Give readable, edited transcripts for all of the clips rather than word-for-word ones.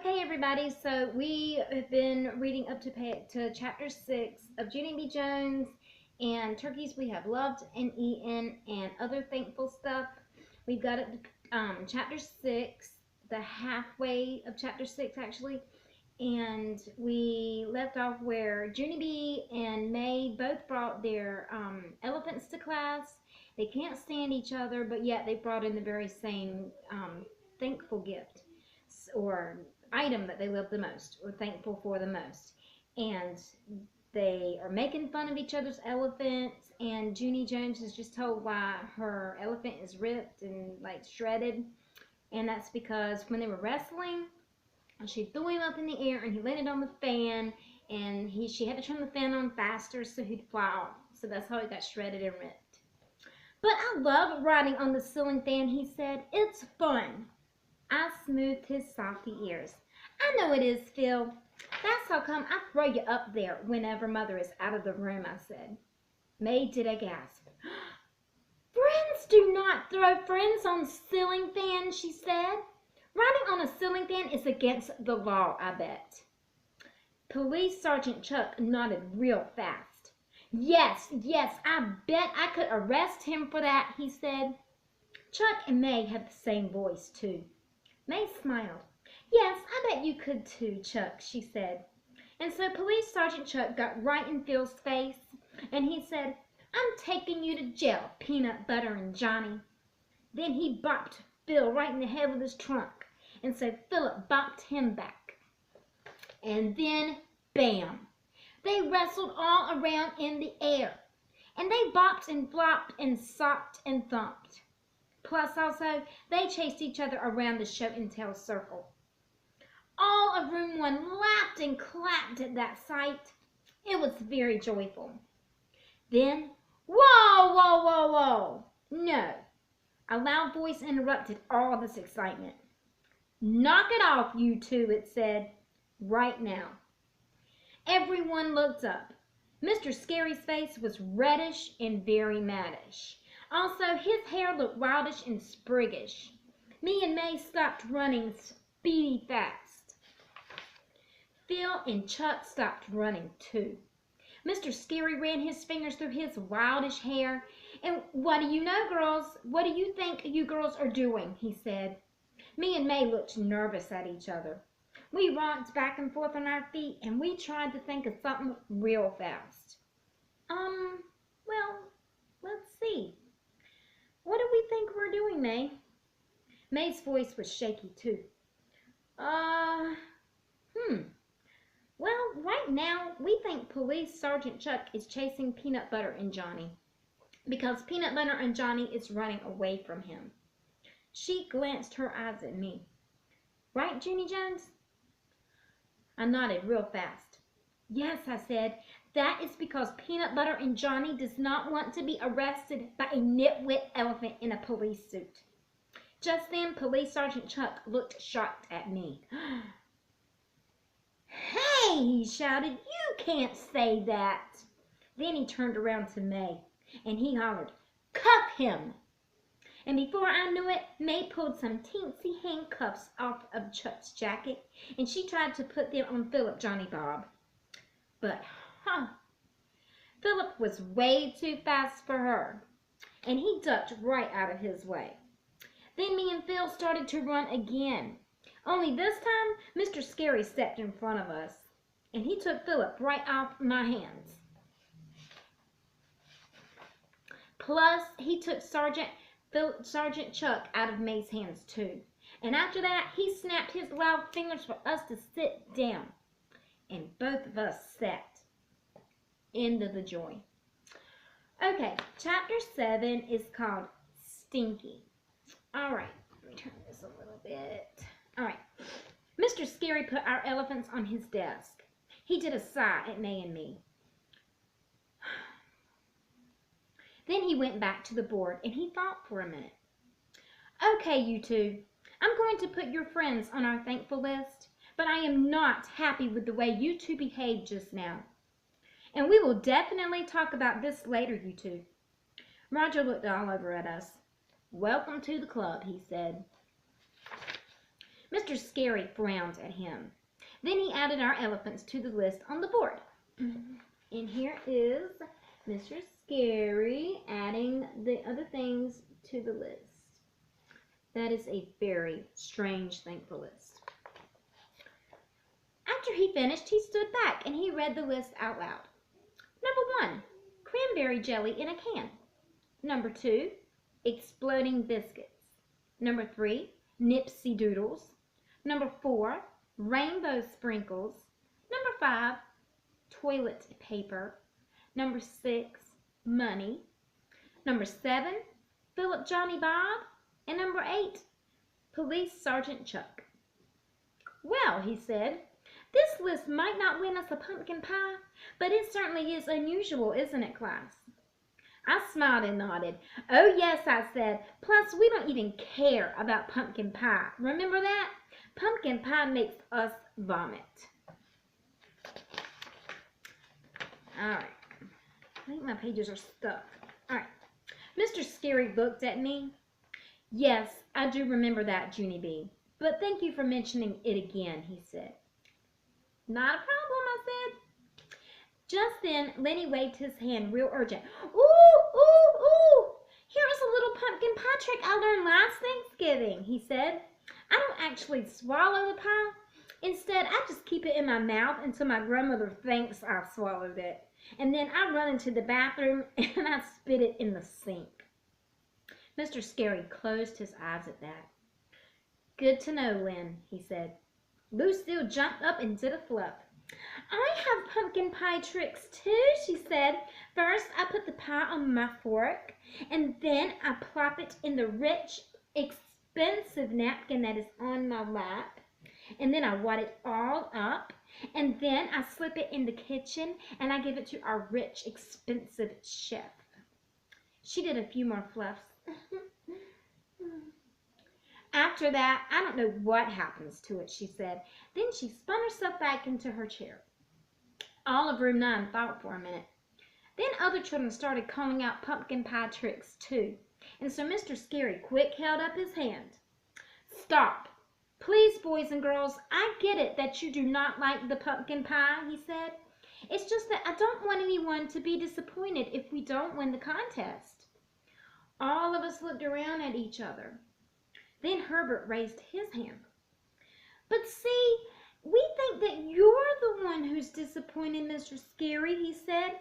Okay, everybody, so we have been reading up to chapter 6 of Junie B. Jones and Turkeys We Have Loved and Eaten and Other Thankful Stuff. We've got it chapter 6, the halfway of chapter 6 actually, and we left off where Junie B. and May both brought their elephants to class. They can't stand each other, but yet they brought in the very same thankful gift or item that they love the most or thankful for the most. And they are making fun of each other's elephants, and Junie Jones is just told why her elephant is ripped and like shredded, and that's because when they were wrestling, she threw him up in the air and he landed on the fan, and she had to turn the fan on faster so he'd fly off. So that's how he got shredded and ripped. "But I love riding on the ceiling fan," he said. "It's fun." I smoothed his softy ears. "I know it is, Phil. That's how come I throw you up there whenever Mother is out of the room," I said. May did a gasp. "Friends do not throw friends on ceiling fans," she said. "Riding on a ceiling fan is against the law, I bet." Police Sergeant Chuck nodded real fast. Yes, I bet I could arrest him for that," he said. Chuck and May had the same voice, too. May smiled. "Yes, I bet you could too, Chuck," she said. And so Police Sergeant Chuck got right in Phil's face, and he said, "I'm taking you to jail, Peanut Butter and Johnny." Then he bopped Phil right in the head with his trunk, and so Philip bopped him back. And then, bam! They wrestled all around in the air, and they bopped and flopped and socked and thumped. Plus, also, they chased each other around the show and tell circle. All of Room 1 laughed and clapped at that sight. It was very joyful. Then, whoa! No, a loud voice interrupted all this excitement. "Knock it off, you two," it said, "right now." Everyone looked up. Mr. Scary's face was reddish and very maddish. Also, his hair looked wildish and spriggish. Me and May stopped running speedy fast. Phil and Chuck stopped running too. Mr. Scary ran his fingers through his wildish hair. "And what do you know, girls? What do you think you girls are doing?" he said. Me and May looked nervous at each other. We rocked back and forth on our feet, and we tried to think of something real fast. Well, let's see. What do we think we're doing, May?" May's voice was shaky, too. Well, right now, we think Police Sergeant Chuck is chasing Peanut Butter and Johnny, because Peanut Butter and Johnny is running away from him. She glanced her eyes at me. "Right, Junie Jones?" I nodded real fast. "Yes," I said, "that is because Peanut Butter and Johnny does not want to be arrested by a nitwit elephant in a police suit." Just then, Police Sergeant Chuck looked shocked at me. "Hey!" he shouted, "you can't say that." Then he turned around to May, and he hollered, "Cuff him!" And before I knew it, May pulled some teensy handcuffs off of Chuck's jacket, and she tried to put them on Philip Johnny Bob. But, Philip was way too fast for her, and he ducked right out of his way. Then me and Phil started to run again. Only this time, Mr. Scary stepped in front of us, and he took Philip right off my hands. Plus, he took Sergeant Chuck out of May's hands too. And after that, he snapped his loud fingers for us to sit down. And both of us sat. End of the joy. Okay, chapter 7 is called Stinky. All right, let me turn this a little bit. All right, Mr. Scary put our elephants on his desk. He did a sigh at May and me. Then he went back to the board, and he thought for a minute. "Okay, you two, I'm going to put your friends on our thankful list, but I am not happy with the way you two behaved just now. And we will definitely talk about this later, you two." Roger looked all over at us. "Welcome to the club," he said. Mr. Scary frowned at him. Then he added our elephants to the list on the board. And here is Mr. Scary adding the other things to the list. That is a very strange thankful list. After he finished, he stood back and he read the list out loud. Number 1, cranberry jelly in a can. Number 2, exploding biscuits. Number 3, Nipsey Doodles. Number 4, rainbow sprinkles. Number 5, toilet paper. Number 6, money. Number 7, Philip Johnny Bob. And number 8, Police Sergeant Chuck. Well, he said, this list might not win us a pumpkin pie, but it certainly is unusual, isn't it, class? I smiled and nodded. Oh, yes, I said. Plus, we don't even care about pumpkin pie. Remember that? Pumpkin pie makes us vomit. All right. I think my pages are stuck. All right. Mr. Scary looked at me. Yes, I do remember that, Junie B. But thank you for mentioning it again, he said. Not a problem, I said. Just then, Lenny waved his hand real urgent. Ooh, ooh, ooh! Here is a little pumpkin pie trick I learned last Thanksgiving, he said. I don't actually swallow the pie. Instead, I just keep it in my mouth until my grandmother thinks I've swallowed it. And then I run into the bathroom and I spit it in the sink. Mr. Scary closed his eyes at that. Good to know, Len, he said. Lucille jumped up and did a flip. I have pumpkin pie tricks too, she said. First, I put the pie on my fork, and then I plop it in the rich, expensive napkin that is on my lap. And then I wad it all up, and then I slip it in the kitchen, and I give it to our rich, expensive chef. She did a few more fluffs. After that, I don't know what happens to it, she said. Then she spun herself back into her chair. All of room 9 thought for a minute. Then other children started calling out pumpkin pie tricks too. And so Mr. Scary quick held up his hand. Stop. Please, boys and girls, I get it that you do not like the pumpkin pie, he said. It's just that I don't want anyone to be disappointed if we don't win the contest. All of us looked around at each other. Then Herbert raised his hand. But see, we think that you're the one who's disappointed, Mr. Scary, he said.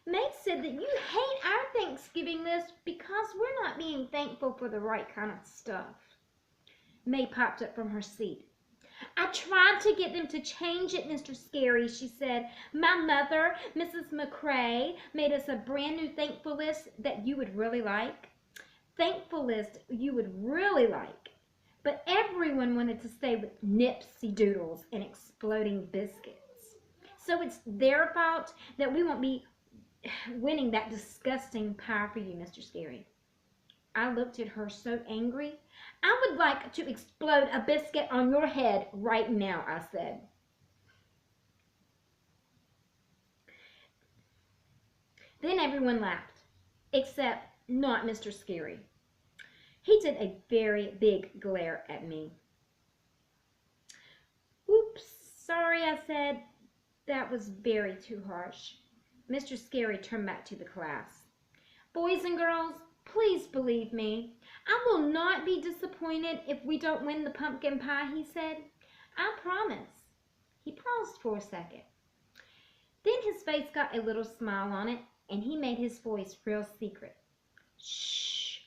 May said that you hate our Thanksgiving list because we're not being thankful for the right kind of stuff. May popped up from her seat. I tried to get them to change it, Mr. Scary, she said. My mother, Mrs. McCrae, made us a brand new thankful list that you would really like. Thankful list you would really like. But everyone wanted to stay with Nipsey Doodles and exploding biscuits. So it's their fault that we won't be winning that disgusting pie for you, Mr. Scary. I looked at her so angry. I would like to explode a biscuit on your head right now, I said. Then everyone laughed, except not Mr. Scary. He did a very big glare at me. Oops, sorry, I said. That was very too harsh. Mr. Scary turned back to the class. Boys and girls, please believe me. I will not be disappointed if we don't win the pumpkin pie, he said. I promise. He paused for a second. Then his face got a little smile on it, and he made his voice real secret. Shh,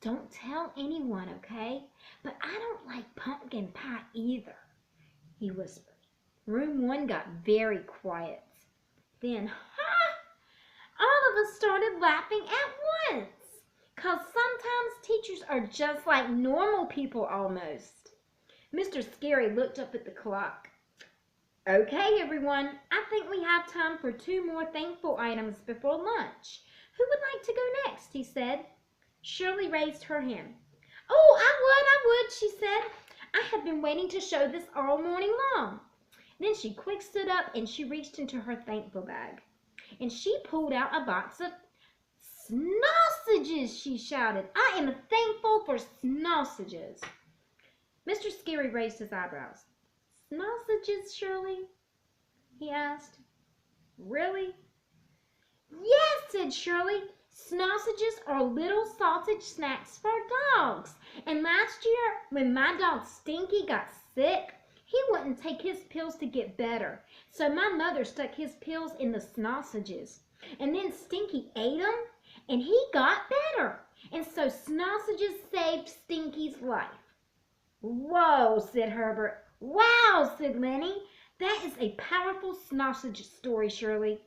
don't tell anyone, okay? But I don't like pumpkin pie either, he whispered. Room 1 got very quiet. Then, all of us started laughing at once. 'Cause sometimes teachers are just like normal people almost. Mr. Scary looked up at the clock. Okay, everyone, I think we have time for 2 more thankful items before lunch. Who would like to go next, he said. Shirley raised her hand. Oh, I would, she said. I have been waiting to show this all morning long. Then she quick stood up and she reached into her thankful bag. And she pulled out a box of sausages, she shouted. I am thankful for sausages. Mr. Scary raised his eyebrows. Sausages, Shirley? He asked. Really? Yes, said Shirley. Sausages are little sausage snacks for dogs. And last year, when my dog Stinky got sick, he wouldn't take his pills to get better. So my mother stuck his pills in the sausages. And then Stinky ate them, and he got better. And so sausages saved Stinky's life. Whoa, said Herbert. Wow, said Lenny. That is a powerful sausage story, Shirley.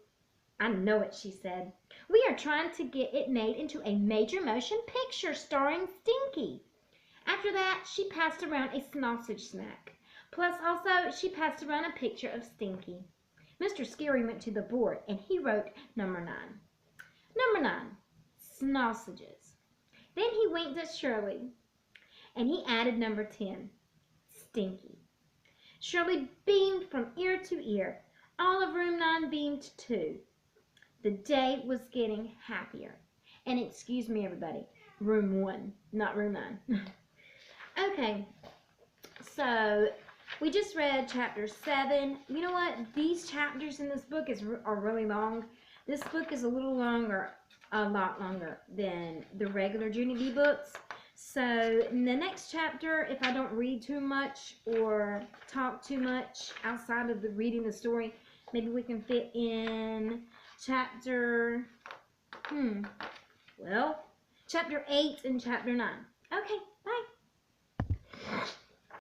I know it, she said. We are trying to get it made into a major motion picture starring Stinky. After that, she passed around a sausage snack. Plus, also, she passed around a picture of Stinky. Mr. Scary went to the board, and he wrote number 9. Number 9, sausages. Then he winked at Shirley, and he added number 10, Stinky. Shirley beamed from ear to ear. All of room 9 beamed too. The day was getting happier. And excuse me, everybody, room 1, not room 9. Okay, so we just read chapter 7. You know what? These chapters in this book are really long. This book is a little longer, a lot longer than the regular Junie B books. So in the next chapter, if I don't read too much or talk too much outside of reading the story, maybe we can fit in chapter, chapter 8 and chapter 9. Okay, bye.